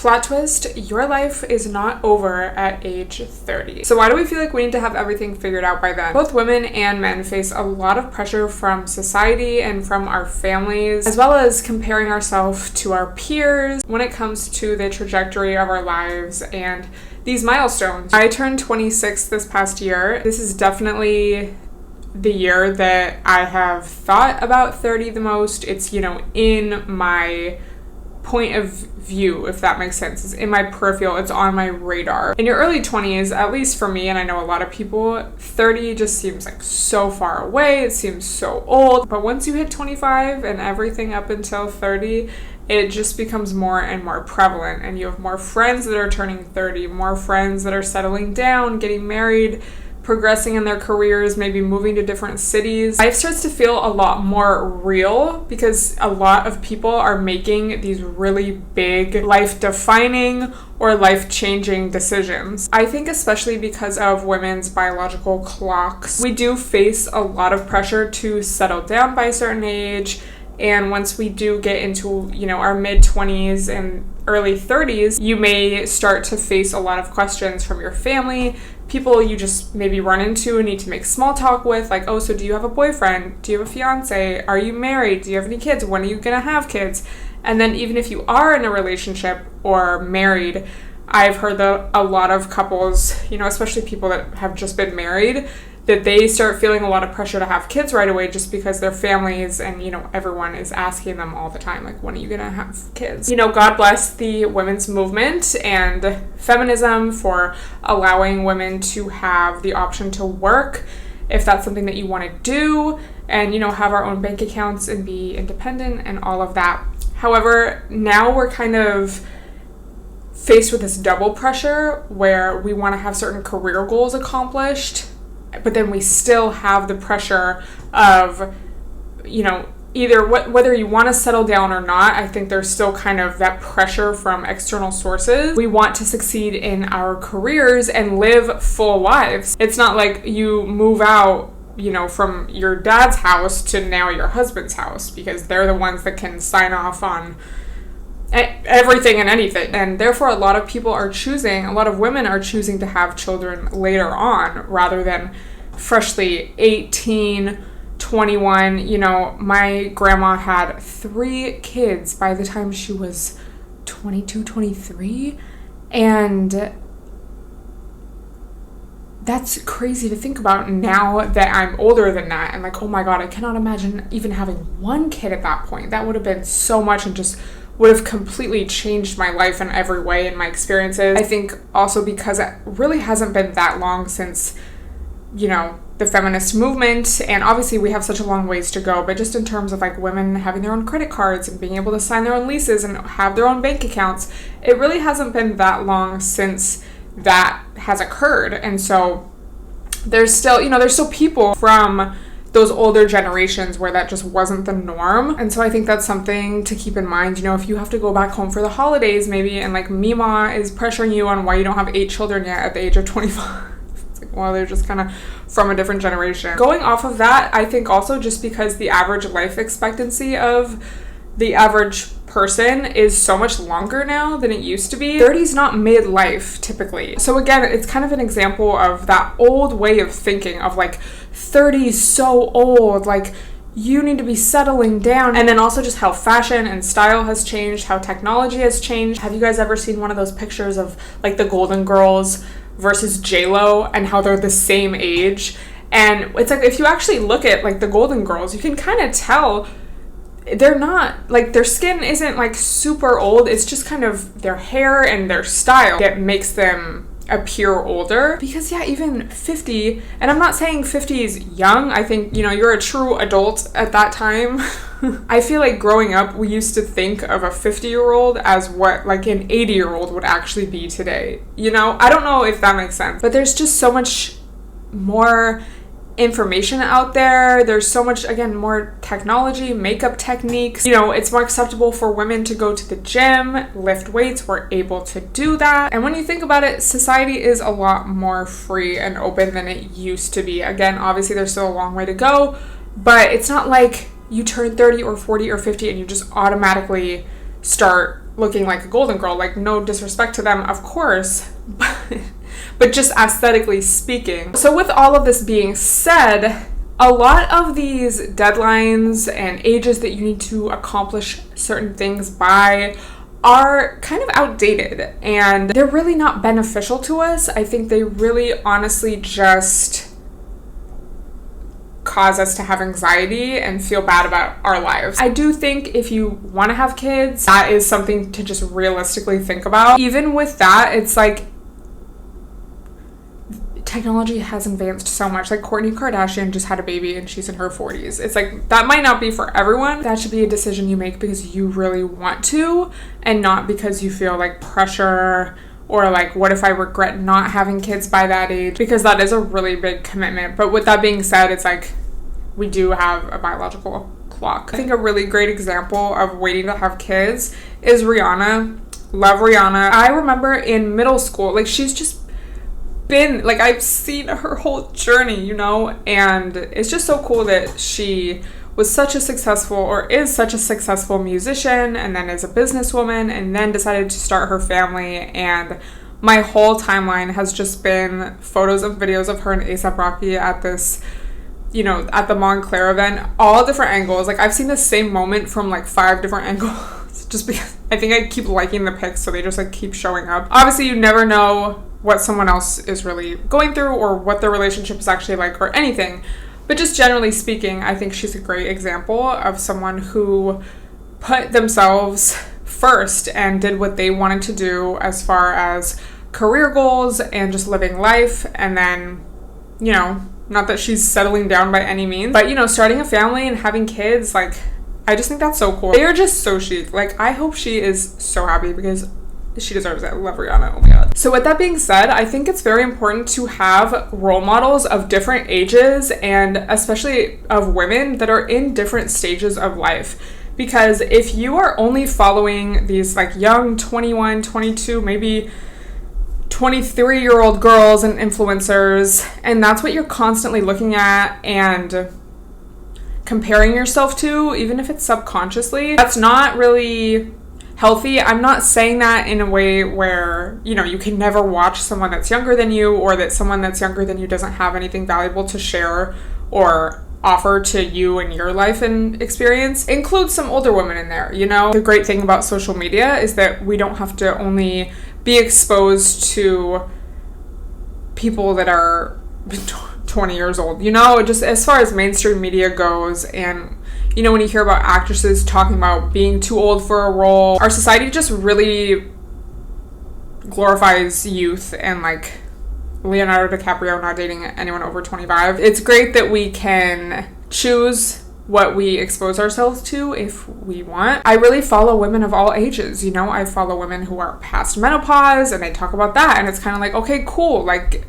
Plot twist, your life is not over at age 30. So why do we feel like we need to have everything figured out by then? Both women and men face a lot of pressure from society and from our families, as well as comparing ourselves to our peers when it comes to the trajectory of our lives and these milestones. I turned 26 this past year. This is definitely the year that I have thought about 30 the most. It's, in my point of view, if that makes sense. It's in my peripheral, it's on my radar. In your early 20s, at least for me, and I know a lot of people, 30 just seems like so far away, it seems so old. But once you hit 25 and everything up until 30, it just becomes more and more prevalent, and you have more friends that are turning 30, more friends that are settling down, getting married, progressing in their careers, maybe moving to different cities. Life starts to feel a lot more real because a lot of people are making these really big life-defining or life-changing decisions. I think especially because of women's biological clocks, we do face a lot of pressure to settle down by a certain age. And once we do get into, our mid-20s and early 30s, you may start to face a lot of questions from your family, people you just maybe run into and need to make small talk with, like, oh, so do you have a boyfriend? Do you have a fiance? Are you married? Do you have any kids? When are you gonna have kids? And then even if you are in a relationship or married, I've heard that a lot of couples, especially people that have just been married, that they start feeling a lot of pressure to have kids right away just because their families and, everyone is asking them all the time, like, when are you gonna have kids? God bless the women's movement and feminism for allowing women to have the option to work if that's something that you want to do and, have our own bank accounts and be independent and all of that. However, now we're kind of faced with this double pressure where we want to have certain career goals accomplished, but then we still have the pressure of, either whether you want to settle down or not. I think there's still kind of that pressure from external sources. We want to succeed in our careers and live full lives. It's not like you move out, from your dad's house to now your husband's house, because they're the ones that can sign off on everything and anything. And therefore a lot of women are choosing to have children later on rather than freshly 18, 21. My grandma had 3 kids by the time she was 22, 23, and that's crazy to think about now that I'm older than that. And like, oh my God, I cannot imagine even having 1 kid at that point. That would have been so much and just would have completely changed my life in every way and my experiences. I think also because it really hasn't been that long since, the feminist movement, and obviously we have such a long ways to go, but just in terms of like women having their own credit cards and being able to sign their own leases and have their own bank accounts, it really hasn't been that long since that has occurred. And so there's still people from those older generations where that just wasn't the norm. And so I think that's something to keep in mind. If you have to go back home for the holidays maybe, and like Mima is pressuring you on why you don't have 8 children yet at the age of 25. It's like, well, they're just kind of from a different generation. Going off of that, I think also just because the average life expectancy of the average person is so much longer now than it used to be. 30 is not midlife typically. So again, it's kind of an example of that old way of thinking of like 30 is so old, like you need to be settling down. And then also just how fashion and style has changed, how technology has changed. Have you guys ever seen one of those pictures of like the Golden Girls versus J-Lo and how they're the same age? And it's like, if you actually look at like the Golden Girls, you can kind of tell they're not, like, their skin isn't like super old. It's just kind of their hair and their style that makes them appear older. Because yeah, even 50, and I'm not saying 50 is young. I think, you're a true adult at that time. I feel like growing up, we used to think of a 50-year-old as what like an 80-year-old would actually be today. I don't know if that makes sense, but there's just so much more information out there. There's so much, again, more technology, makeup techniques. It's more acceptable for women to go to the gym, lift weights. We're able to do that. And when you think about it, society is a lot more free and open than it used to be. Again, obviously there's still a long way to go, but it's not like you turn 30 or 40 or 50 and you just automatically start looking like a golden girl. Like, no disrespect to them, of course, but just aesthetically speaking. So with all of this being said, a lot of these deadlines and ages that you need to accomplish certain things by are kind of outdated, and they're really not beneficial to us. I think they really honestly just cause us to have anxiety and feel bad about our lives. I do think if you want to have kids, that is something to just realistically think about. Even with that, it's like technology has advanced so much. Like Kourtney Kardashian just had a baby and she's in her 40s. It's like, that might not be for everyone. That should be a decision you make because you really want to, and not because you feel like pressure or like, what if I regret not having kids by that age? Because that is a really big commitment. But with that being said, it's like, we do have a biological clock. I think a really great example of waiting to have kids is Rihanna. Love Rihanna. I remember in middle school, like, she's just been, like, I've seen her whole journey, you know, and it's just so cool that she was such a successful, or is such a successful musician, and then is a businesswoman, and then decided to start her family. And my whole timeline has just been photos and videos of her and A$AP Rocky at this, you know, at the Montclair event, all different angles. Like, I've seen the same moment from like 5 different angles just because I think I keep liking the pics, so they just like keep showing up. Obviously, you never know what someone else is really going through or what their relationship is actually like or anything. But just generally speaking, I think she's a great example of someone who put themselves first and did what they wanted to do as far as career goals and just living life. And then, you know, not that she's settling down by any means, but, you know, starting a family and having kids, like, I just think that's so cool. They are just so chic. Like, I hope she is so happy because she deserves it. I love Rihanna. Oh my god. So with that being said, I think it's very important to have role models of different ages, and especially of women that are in different stages of life. Because if you are only following these like young 21, 22, maybe 23-year-old girls and influencers, and that's what you're constantly looking at and comparing yourself to, even if it's subconsciously, that's not really healthy. I'm not saying that in a way where, you know, you can never watch someone that's younger than you, or that someone that's younger than you doesn't have anything valuable to share or offer to you and your life and experience. Include some older women in there, you know? The great thing about social media is that we don't have to only be exposed to people that are 20 years old, you know? Just as far as mainstream media goes, and you know, when you hear about actresses talking about being too old for a role, our society just really glorifies youth, and like Leonardo DiCaprio not dating anyone over 25. It's great that we can choose what we expose ourselves to if we want. I really follow women of all ages, you know? I follow women who are past menopause, and they talk about that, and it's kind of like, okay, cool. Like,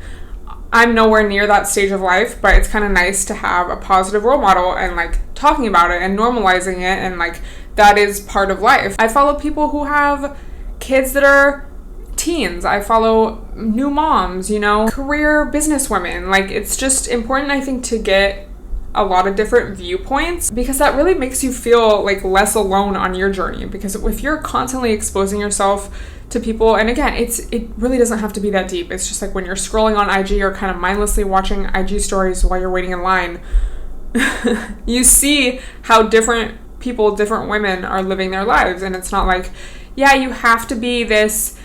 I'm nowhere near that stage of life, but it's kind of nice to have a positive role model and like talking about it and normalizing it, and like that is part of life. I follow people who have kids that are teens. I follow new moms, you know, career businesswomen. Like, it's just important, I think, to get a lot of different viewpoints, because that really makes you feel like less alone on your journey. Because if you're constantly exposing yourself to people, and again, it really doesn't have to be that deep. It's just like when you're scrolling on IG or kind of mindlessly watching IG stories while you're waiting in line, you see how different people, different women are living their lives. And it's not like, yeah, you have to be this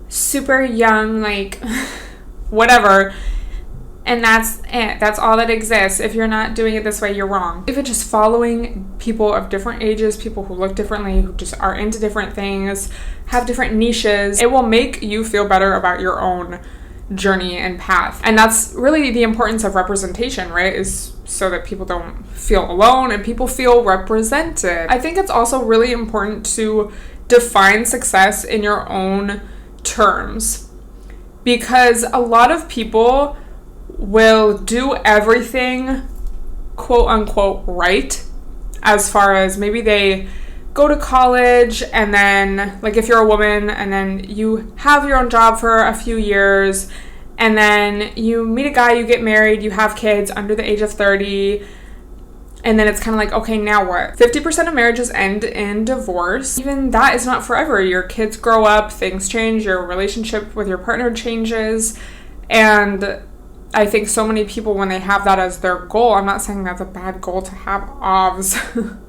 super young, like whatever, and that's it. That's all that exists. If you're not doing it this way, you're wrong. If it's just following people of different ages, people who look differently, who just are into different things, have different niches, it will make you feel better about your own journey and path. And that's really the importance of representation, right? Is so that people don't feel alone and people feel represented. I think it's also really important to define success in your own terms, because a lot of people will do everything quote unquote right, as far as maybe they go to college, and then like if you're a woman and then you have your own job for a few years, and then you meet a guy, you get married, you have kids under the age of 30, And then it's kind of like, okay, now what? 50% of marriages end in divorce. Even that is not forever. Your kids grow up, things change, your relationship with your partner changes. And I think so many people, when they have that as their goal, I'm not saying that's a bad goal to have, obvs,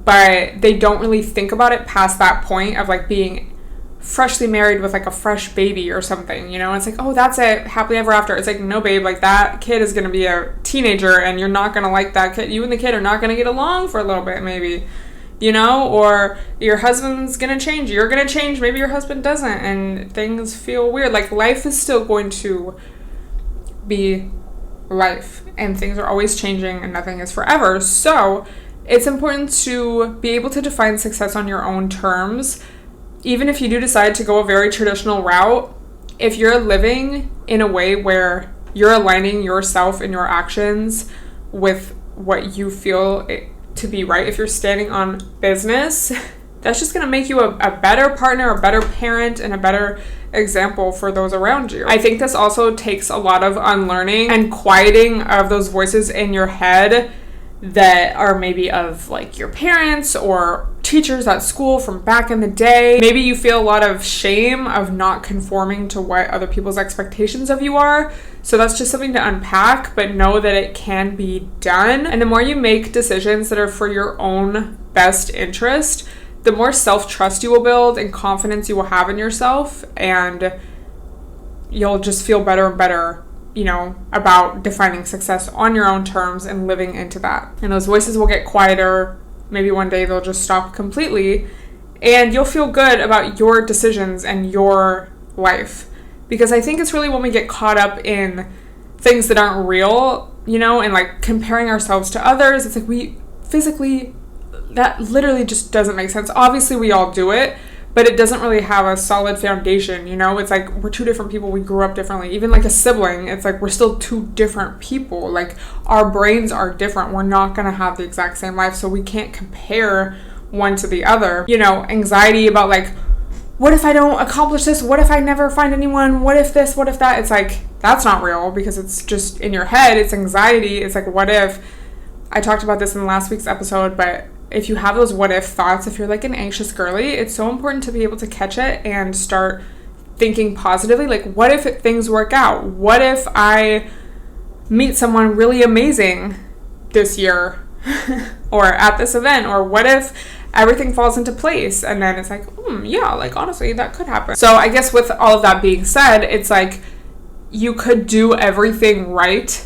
but they don't really think about it past that point of like being freshly married with like a fresh baby or something, you know? It's like, oh, that's it, happily ever after. It's like, no, babe, like that kid is gonna be a teenager and you're not gonna like that kid. You and the kid are not gonna get along for a little bit, maybe, you know? Or your husband's gonna change, you're gonna change, maybe your husband doesn't, and things feel weird. Like, life is still going to be life, and things are always changing and nothing is forever. So it's important to be able to define success on your own terms. Even if you do decide to go a very traditional route, if you're living in a way where you're aligning yourself and your actions with what you feel to be right, if you're standing on business, that's just going to make you a better partner, a better parent, and a better example for those around you. I think this also takes a lot of unlearning and quieting of those voices in your head that are maybe of like your parents or teachers at school from back in the day. Maybe you feel a lot of shame of not conforming to what other people's expectations of you are. So that's just something to unpack, but know that it can be done. And the more you make decisions that are for your own best interest, the more self-trust you will build and confidence you will have in yourself, and you'll just feel better and better, you know, about defining success on your own terms and living into that. And those voices will get quieter. Maybe one day they'll just stop completely, and you'll feel good about your decisions and your life. Because I think it's really when we get caught up in things that aren't real, you know, and like comparing ourselves to others, it's like we physically, that literally just doesn't make sense. Obviously we all do it, but it doesn't really have a solid foundation, you know? It's like we're two different people, we grew up differently. Even like a sibling, it's like we're still two different people. Like our brains are different. We're not gonna have the exact same life, so we can't compare one to the other. You know, anxiety about like, what if I don't accomplish this? What if I never find anyone? What if this? What if that? It's like, that's not real because it's just in your head. It's anxiety. It's like, what if? I talked about this in last week's episode, but if you have those what if thoughts, if you're like an anxious girly, it's so important to be able to catch it and start thinking positively. Like, what if things work out? What if I meet someone really amazing this year or at this event? Or what if everything falls into place? And then it's like, yeah, like honestly, that could happen. So I guess with all of that being said, it's like you could do everything right,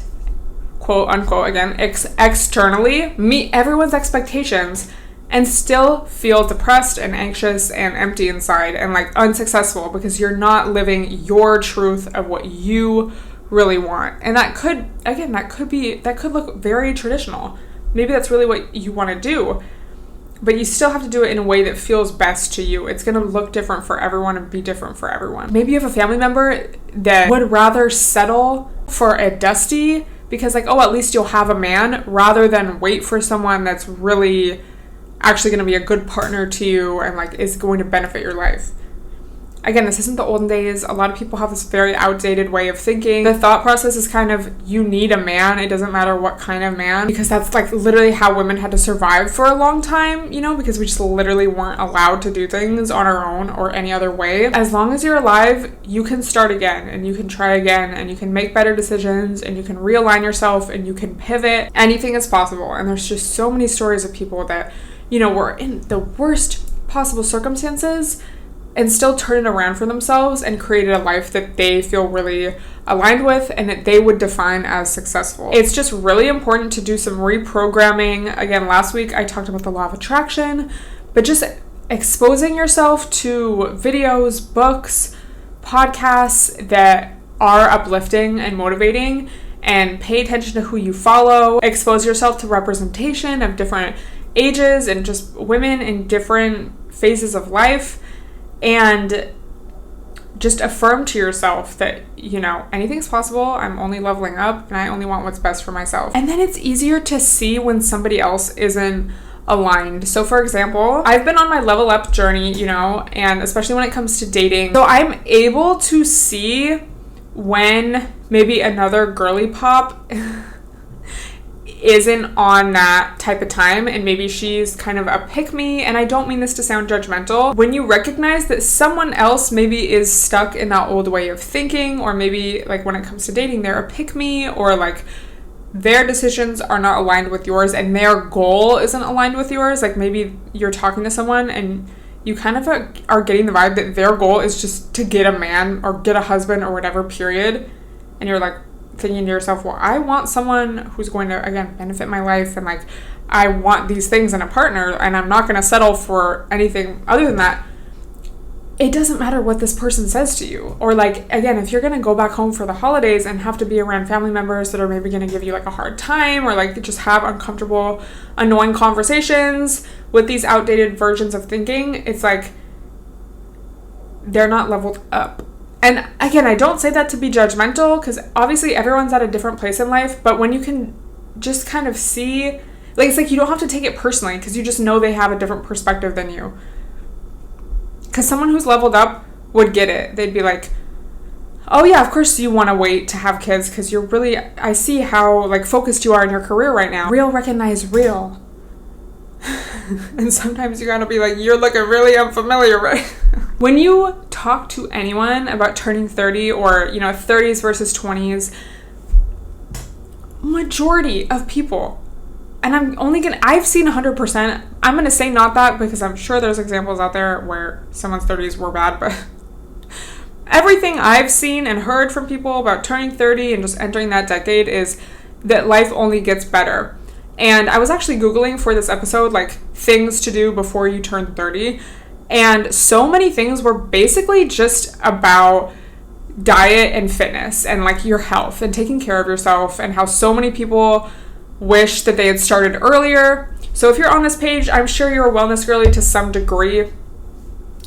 quote unquote, again, externally, meet everyone's expectations, and still feel depressed and anxious and empty inside and like unsuccessful because you're not living your truth of what you really want. And that could look very traditional. Maybe that's really what you want to do, but you still have to do it in a way that feels best to you. It's going to look different for everyone and be different for everyone. Maybe you have a family member that would rather settle for a dusty because like, oh, at least you'll have a man, rather than wait for someone that's really actually going to be a good partner to you and like is going to benefit your life. Again, this isn't the olden days. A lot of people have this very outdated way of thinking. The thought process is kind of, you need a man. It doesn't matter what kind of man, because that's like literally how women had to survive for a long time, you know, because we just literally weren't allowed to do things on our own or any other way. As long as you're alive, you can start again and you can try again and you can make better decisions and you can realign yourself and you can pivot. Anything is possible. And there's just so many stories of people that, you know, were in the worst possible circumstances and still turn it around for themselves and created a life that they feel really aligned with and that they would define as successful. It's just really important to do some reprogramming. Again, last week I talked about the law of attraction, but just exposing yourself to videos, books, podcasts that are uplifting and motivating, and pay attention to who you follow. Expose yourself to representation of different ages and just women in different phases of life. And just affirm to yourself that, you know, anything's possible. I'm only leveling up and I only want what's best for myself. And then it's easier to see when somebody else isn't aligned. So for example, I've been on my level up journey, you know, and especially when it comes to dating. So I'm able to see when maybe another girly pop isn't on that type of time, and maybe she's kind of a pick-me, and I don't mean this to sound judgmental, when you recognize that someone else maybe is stuck in that old way of thinking, or maybe like when it comes to dating, they're a pick-me, or like their decisions are not aligned with yours and their goal isn't aligned with yours. Like maybe you're talking to someone and you kind of are getting the vibe that their goal is just to get a man or get a husband or whatever, period. And you're like thinking to yourself, well, I want someone who's going to, again, benefit my life, and like I want these things in a partner, and I'm not going to settle for anything other than that. It doesn't matter what this person says to you. Or like, again, if you're going to go back home for the holidays and have to be around family members that are maybe going to give you like a hard time, or like just have uncomfortable, annoying conversations with these outdated versions of thinking, it's like they're not leveled up. And again, I don't say that to be judgmental, because obviously everyone's at a different place in life, but when you can just kind of see, like, it's like you don't have to take it personally, because you just know they have a different perspective than you. Because someone who's leveled up would get it. They'd be like, oh yeah, of course you want to wait to have kids, because you're really, I see how like focused you are in your career right now. Real recognize real. And sometimes you gotta be like, you're looking really unfamiliar, right? When you talk to anyone about turning 30, or, you know, 30s versus 20s, majority of people, and I've seen 100%, I'm gonna say not that, because I'm sure there's examples out there where someone's 30s were bad, but everything I've seen and heard from people about turning 30 and just entering that decade is that life only gets better. And I was actually Googling for this episode, like, things to do before you turn 30. And so many things were basically just about diet and fitness and, like, your health and taking care of yourself, and how so many people wish that they had started earlier. So if you're on this page, I'm sure you're a wellness girly to some degree.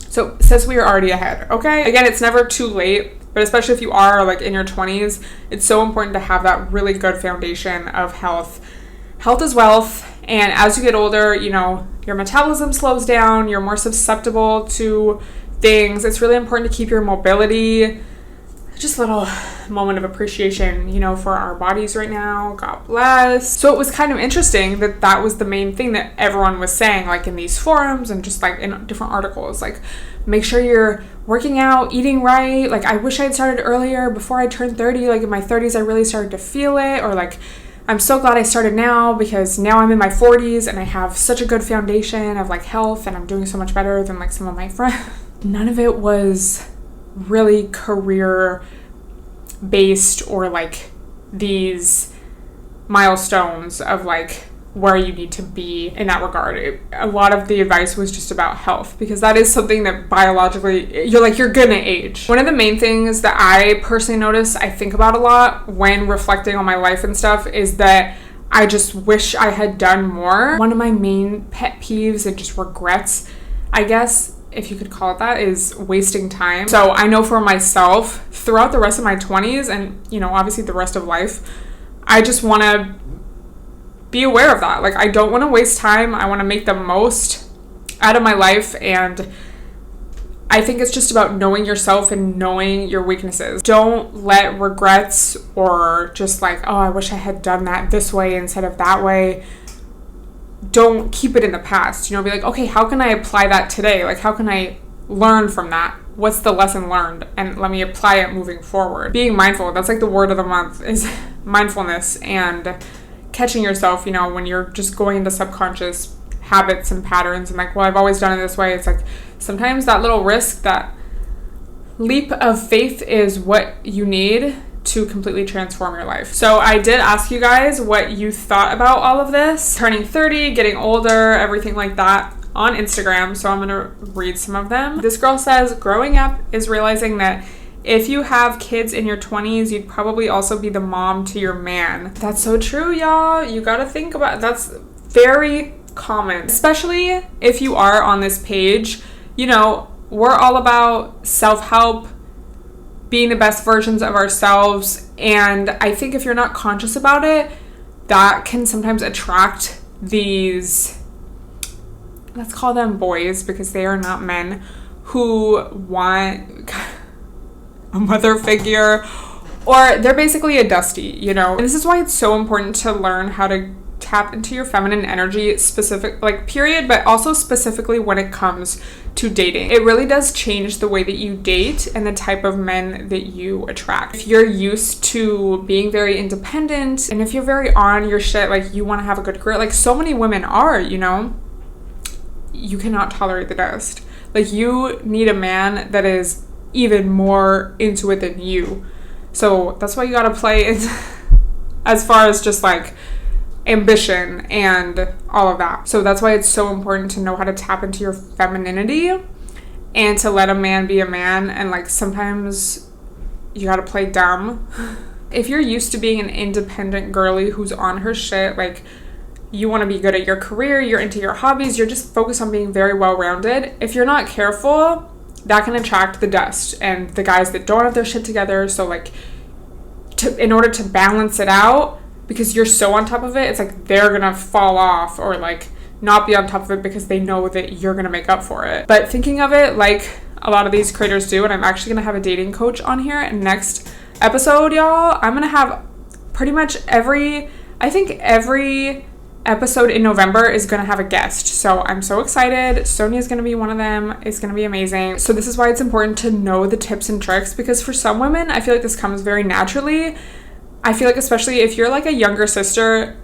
So it says we are already ahead, okay? Again, it's never too late, but especially if you are, like, in your 20s, it's so important to have that really good foundation of health. Health is wealth, and as you get older, you know, your metabolism slows down, you're more susceptible to things. It's really important to keep your mobility. Just a little moment of appreciation, you know, for our bodies right now. God bless. So it was kind of interesting that that was the main thing that everyone was saying, like in these forums and just like in different articles, like make sure you're working out, eating right. Like, I wish I had started earlier before I turned 30. Like in my 30s, I really started to feel it. Or like, I'm so glad I started now, because now I'm in my 40s and I have such a good foundation of like health, and I'm doing so much better than like some of my friends. None of it was really career based, or like these milestones of like where you need to be in that regard. A lot of the advice was just about health, because that is something that biologically you're gonna age. One of the main things that I personally notice, I think about a lot when reflecting on my life and stuff, is that I just wish I had done more. One of my main pet peeves and just regrets, I guess, if you could call it that, is wasting time. So I know for myself, throughout the rest of my 20s and, you know, obviously the rest of life, I just want to be aware of that. Like, I don't want to waste time. I want to make the most out of my life, and I think it's just about knowing yourself and knowing your weaknesses. Don't let regrets, or just like, oh, I wish I had done that this way instead of that way, don't keep it in the past. You know, be like, okay, how can I apply that today? Like, how can I learn from that? What's the lesson learned? And let me apply it moving forward. Being mindful, that's like the word of the month, is mindfulness, and catching yourself, you know, when you're just going into subconscious habits and patterns and like, well, I've always done it this way. It's like sometimes that little risk, that leap of faith is what you need to completely transform your life. So I did ask you guys what you thought about all of this, turning 30, getting older, everything like that, on Instagram. So I'm gonna read some of them. This girl says, growing up is realizing that if you have kids in your 20s, you'd probably also be the mom to your man. That's so true, y'all. You gotta think about it. That's very common, especially if you are on this page. You know, we're all about self-help, being the best versions of ourselves, and I think if you're not conscious about it, that can sometimes attract these, let's call them boys, because they are not men, who want a mother figure, or they're basically a dusty, you know. And this is why it's so important to learn how to tap into your feminine energy, specific, like, period, but also specifically when it comes to dating. It really does change the way that you date and the type of men that you attract. If you're used to being very independent, and if you're very on your shit, like, you want to have a good career, like so many women are, you know, you cannot tolerate the dust. Like, you need a man that is even more into it than you. So that's why you gotta play it as far as just like ambition and all of that. So that's why it's so important to know how to tap into your femininity and to let a man be a man. And like, sometimes you gotta play dumb. If you're used to being an independent girly who's on her shit, like, you want to be good at your career, you're into your hobbies, you're just focused on being very well-rounded, if you're not careful, that can attract the dust and the guys that don't have their shit together. So like, in order to balance it out, because you're so on top of it, it's like they're gonna fall off or like not be on top of it because they know that you're gonna make up for it. But thinking of it like a lot of these creators do, and I'm actually gonna have a dating coach on here, and next episode, y'all, I'm gonna have pretty much every episode in November is going to have a guest. So I'm so excited. Sonia's going to be one of them. It's going to be amazing. So this is why it's important to know the tips and tricks, because for some women, I feel like this comes very naturally. I feel like especially if you're like a younger sister,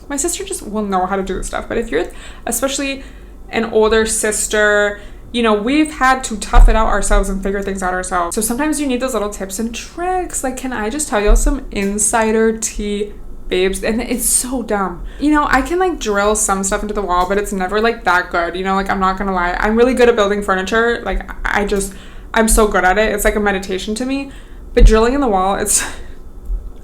my sister just will know how to do this stuff. But if you're especially an older sister, you know, we've had to tough it out ourselves and figure things out ourselves. So sometimes you need those little tips and tricks. Like, can I just tell y'all some insider tea, babes? And it's so dumb. You know, I can like drill some stuff into the wall, but it's never like that good. You know, like, I'm not gonna lie. I'm really good at building furniture. Like, I'm so good at it. It's like a meditation to me. But drilling in the wall, I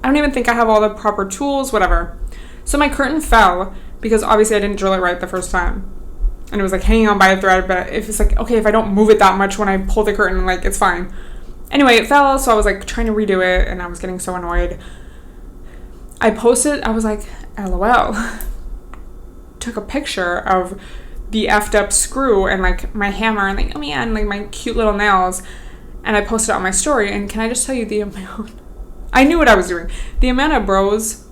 don't even think I have all the proper tools, whatever. So my curtain fell because obviously I didn't drill it right the first time. And it was like hanging on by a thread, but if it's like, okay, if I don't move it that much when I pull the curtain, like, it's fine. Anyway, it fell, so I was like trying to redo it, and I was getting so annoyed. I posted, I was like, LOL. Took a picture of the effed up screw and like my hammer and like, oh man, like my cute little nails. And I posted it on my story, and can I just tell you the amount, I knew what I was doing. The amount of bros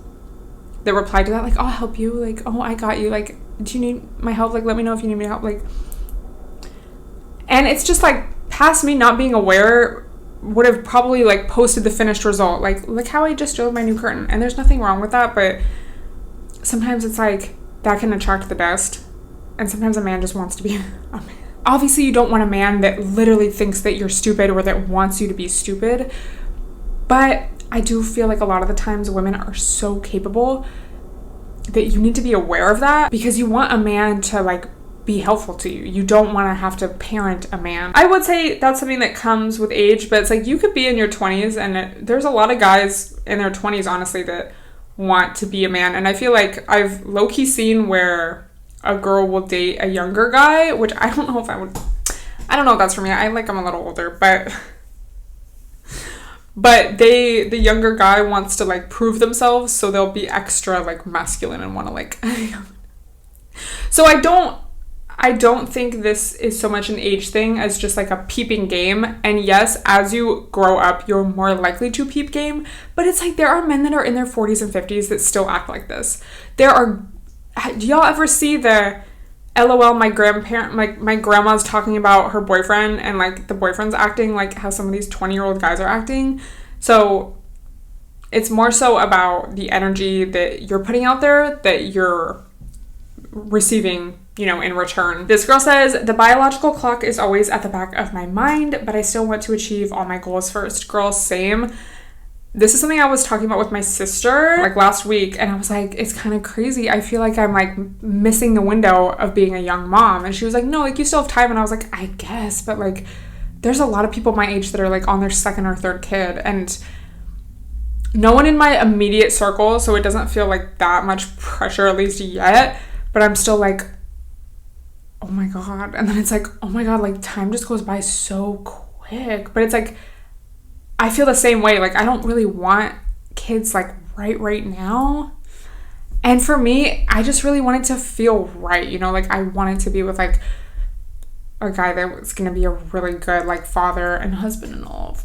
that replied to that, like, oh, I'll help you. Like, oh, I got you. Like, do you need my help? Like, let me know if you need me help. Like, and it's just like, past me not being aware, would have probably like posted the finished result, like, look how I just drilled my new curtain. And there's nothing wrong with that, but sometimes it's like that can attract the dust, and sometimes a man just wants to be a man. Obviously you don't want a man that literally thinks that you're stupid or that wants you to be stupid, but I do feel like a lot of the times women are so capable that you need to be aware of that, because you want a man to like be helpful to you. You don't want to have to parent a man. I would say that's something that comes with age, but it's like you could be in your 20s, and there's a lot of guys in their 20s, honestly, that want to be a man. And I feel like I've low-key seen where a girl will date a younger guy, which I don't know if that's for me. I'm a little older, but the younger guy wants to like prove themselves, so they'll be extra like masculine and want to like so I don't think this is so much an age thing as just like a peeping game. And yes, as you grow up, you're more likely to peep game. But it's like there are men that are in their 40s and 50s that still act like this. Do y'all ever see the LOL, my grandma's talking about her boyfriend, and like the boyfriend's acting like how some of these 20-year-old guys are acting? So it's more so about the energy that you're putting out there that you're receiving, you know, in return. This girl says, the biological clock is always at the back of my mind, but I still want to achieve all my goals first. Girl, same. This is something I was talking about with my sister like last week, and I was like, it's kind of crazy. I feel like I'm like missing the window of being a young mom. And she was like, no, like you still have time. And I was like, I guess, but like there's a lot of people my age that are like on their second or third kid, and no one in my immediate circle, so it doesn't feel like that much pressure, at least yet. But I'm still like, oh my God. And then it's like, oh my God, like time just goes by so quick. But it's like, I feel the same way. Like, I don't really want kids like right now. And for me, I just really wanted to feel right, you know, like I wanted to be with like a guy that was going to be a really good like father and husband and all.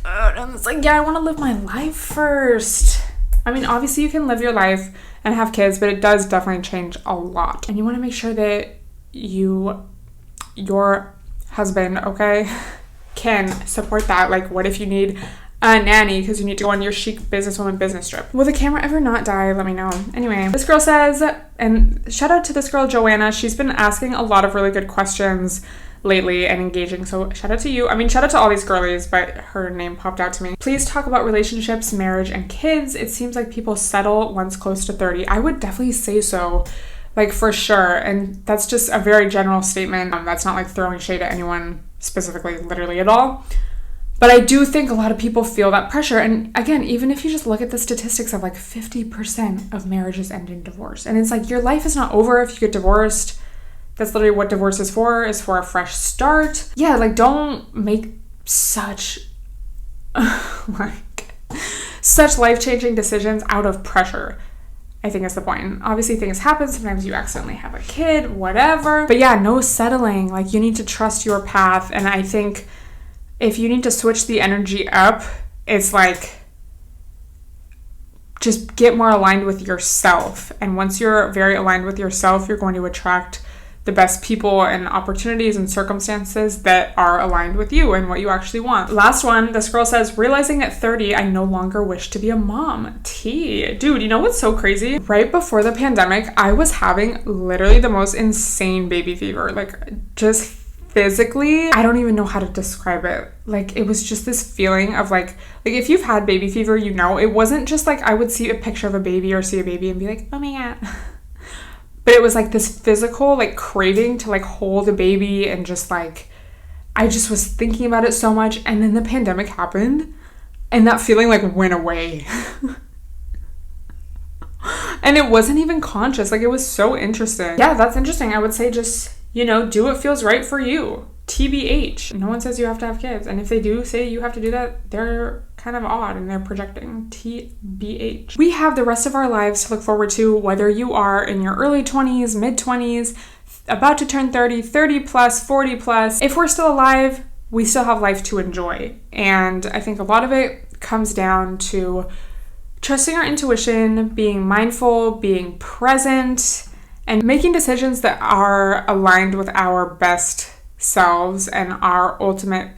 And it's like, yeah, I want to live my life first. I mean, obviously you can live your life and have kids, but it does definitely change a lot. And you want to make sure that your husband, okay, can support that. Like, what if you need a nanny because you need to go on your chic businesswoman business trip? Will the camera ever not die? Let me know. Anyway, this girl says, and shout out to this girl, Joanna. She's been asking a lot of really good questions lately and engaging. So shout out to you. I mean, shout out to all these girlies, but her name popped out to me. Please talk about relationships, marriage, and kids. It seems like people settle once close to 30. I would definitely say so. Like, for sure. And that's just a very general statement. That's not like throwing shade at anyone specifically, literally at all. But I do think a lot of people feel that pressure. And again, even if you just look at the statistics of like 50% of marriages end in divorce. And it's like, your life is not over if you get divorced. That's literally what divorce is for a fresh start. Yeah, like, don't make such such life-changing decisions out of pressure, I think is the point. Obviously things happen. Sometimes you accidentally have a kid, whatever. But yeah, no settling. Like, you need to trust your path. And I think if you need to switch the energy up, it's like, just get more aligned with yourself. And once you're very aligned with yourself, you're going to attract the best people and opportunities and circumstances that are aligned with you and what you actually want. Last one, this girl says, realizing at 30, I no longer wish to be a mom. Tea. Dude, you know what's so crazy? Right before the pandemic, I was having literally the most insane baby fever. Like, just physically, I don't even know how to describe it. Like, it was just this feeling of like if you've had baby fever, you know, it wasn't just like I would see a picture of a baby or see a baby and be like, oh my God. But it was like this physical, like, craving to like hold a baby, and just like, I just was thinking about it so much. And then the pandemic happened and that feeling like went away. And it wasn't even conscious. Like, it was so interesting. Yeah, that's interesting. I would say just, you know, do what feels right for you. TBH. No one says you have to have kids. And if they do say you have to do that, they're kind of odd and they're projecting. TBH. We have the rest of our lives to look forward to, whether you are in your early 20s, mid 20s, about to turn 30, 30 plus, 40 plus. If we're still alive, we still have life to enjoy. And I think a lot of it comes down to trusting our intuition, being mindful, being present, and making decisions that are aligned with our best selves and our ultimate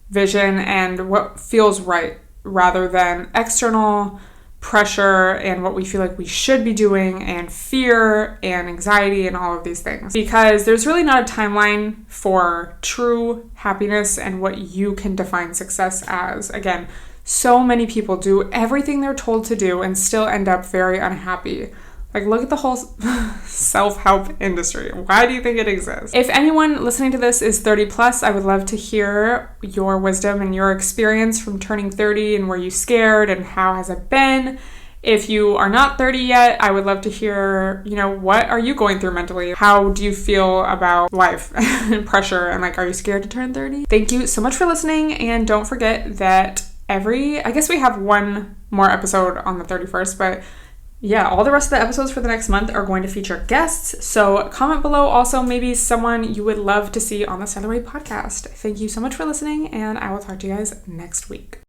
vision and what feels right, rather than external pressure and what we feel like we should be doing, and fear and anxiety and all of these things. Because there's really not a timeline for true happiness and what you can define success as. Again, so many people do everything they're told to do and still end up very unhappy. Like, look at the whole self-help industry. Why do you think it exists? If anyone listening to this is 30 plus, I would love to hear your wisdom and your experience from turning 30, and were you scared and how has it been? If you are not 30 yet, I would love to hear, you know, what are you going through mentally? How do you feel about life and pressure? And like, are you scared to turn 30? Thank you so much for listening. And don't forget that I guess we have one more episode on the 31st, but yeah, all the rest of the episodes for the next month are going to feature guests. So comment below also maybe someone you would love to see on the Stella podcast. Thank you so much for listening, and I will talk to you guys next week.